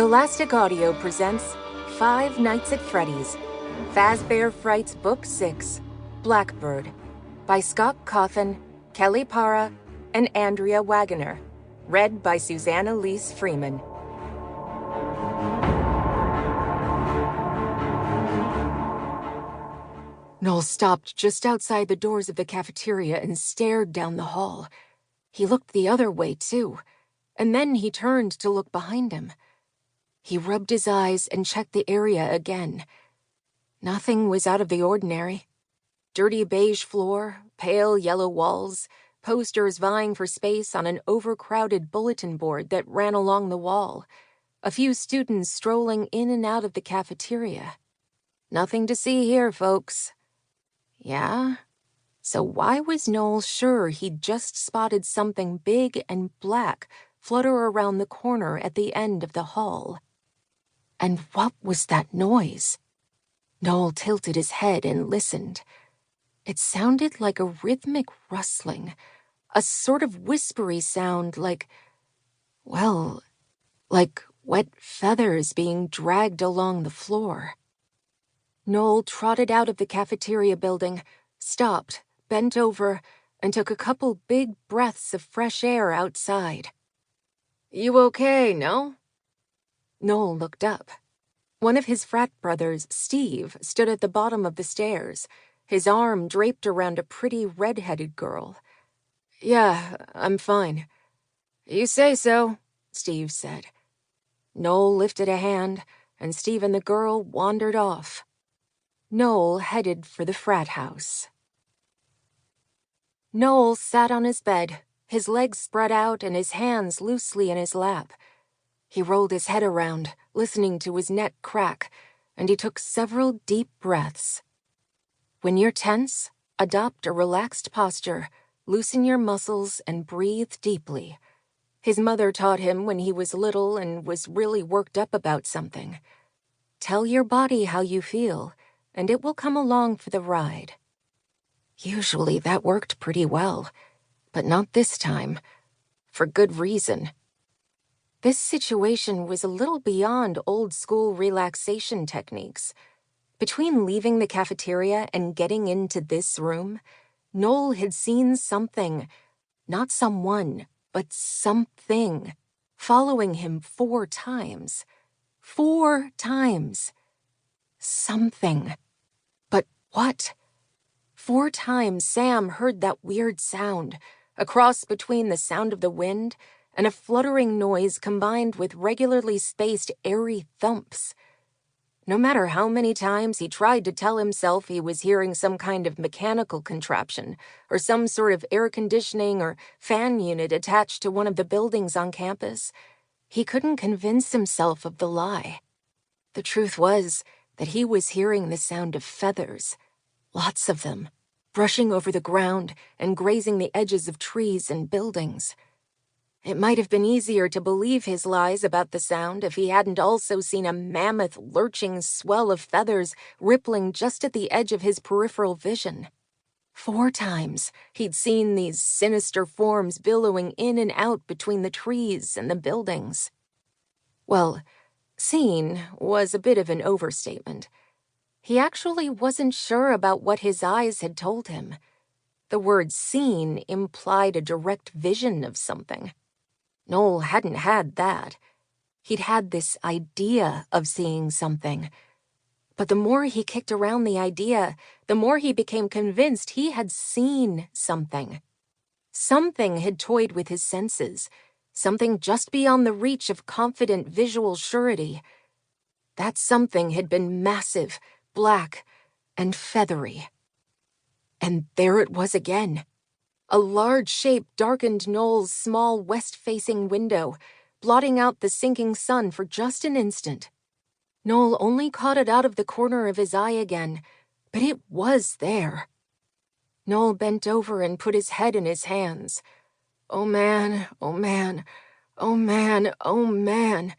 Scholastic Audio presents Five Nights at Freddy's, Fazbear Frights Book 6, Blackbird, by Scott Cawthon, Kelly Parra, and Andrea Wagoner, read by Susanna Lease Freeman. Nole stopped just outside the doors of the cafeteria and stared down the hall. He looked the other way, too, and then he turned to look behind him. He rubbed his eyes and checked the area again. Nothing was out of the ordinary. Dirty beige floor, pale yellow walls, posters vying for space on an overcrowded bulletin board that ran along the wall, a few students strolling in and out of the cafeteria. Nothing to see here, folks. Yeah? So why was Nole sure he'd just spotted something big and black flutter around the corner at the end of the hall? And what was that noise? Nole tilted his head and listened. It sounded like a rhythmic rustling, a sort of whispery sound like wet feathers being dragged along the floor. Nole trotted out of the cafeteria building, stopped, bent over, and took a couple big breaths of fresh air outside. "You okay, no?" Nole looked up. One of his frat brothers, Steve, stood at the bottom of the stairs, his arm draped around a pretty red-headed girl. "Yeah, I'm fine." "You say so," Steve said. Nole lifted a hand, and Steve and the girl wandered off. Nole headed for the frat house. Nole sat on his bed, his legs spread out and his hands loosely in his lap. He rolled his head around, listening to his neck crack, and he took several deep breaths. When you're tense, adopt a relaxed posture, loosen your muscles, and breathe deeply. His mother taught him when he was little and was really worked up about something. Tell your body how you feel, and it will come along for the ride. Usually that worked pretty well, but not this time, for good reason. This situation was a little beyond old-school relaxation techniques. Between leaving the cafeteria and getting into this room, Nole had seen something, not someone, but something, following him 4 times. 4 times. Something. But what? 4 times Sam heard that weird sound, a cross between the sound of the wind and a fluttering noise combined with regularly spaced airy thumps. No matter how many times he tried to tell himself he was hearing some kind of mechanical contraption or some sort of air conditioning or fan unit attached to one of the buildings on campus, he couldn't convince himself of the lie. The truth was that he was hearing the sound of feathers, lots of them, brushing over the ground and grazing the edges of trees and buildings. It might have been easier to believe his lies about the sound if he hadn't also seen a mammoth lurching swell of feathers rippling just at the edge of his peripheral vision. 4 times he'd seen these sinister forms billowing in and out between the trees and the buildings. Well, seen was a bit of an overstatement. He actually wasn't sure about what his eyes had told him. The word seen implied a direct vision of something. Nole hadn't had that. He'd had this idea of seeing something. But the more he kicked around the idea, the more he became convinced he had seen something. Something had toyed with his senses, something just beyond the reach of confident visual surety. That something had been massive, black, and feathery. And there it was again. A large shape darkened Nole's small west-facing window, blotting out the sinking sun for just an instant. Nole only caught it out of the corner of his eye again, but it was there. Nole bent over and put his head in his hands. Oh man, oh man, oh man, oh man.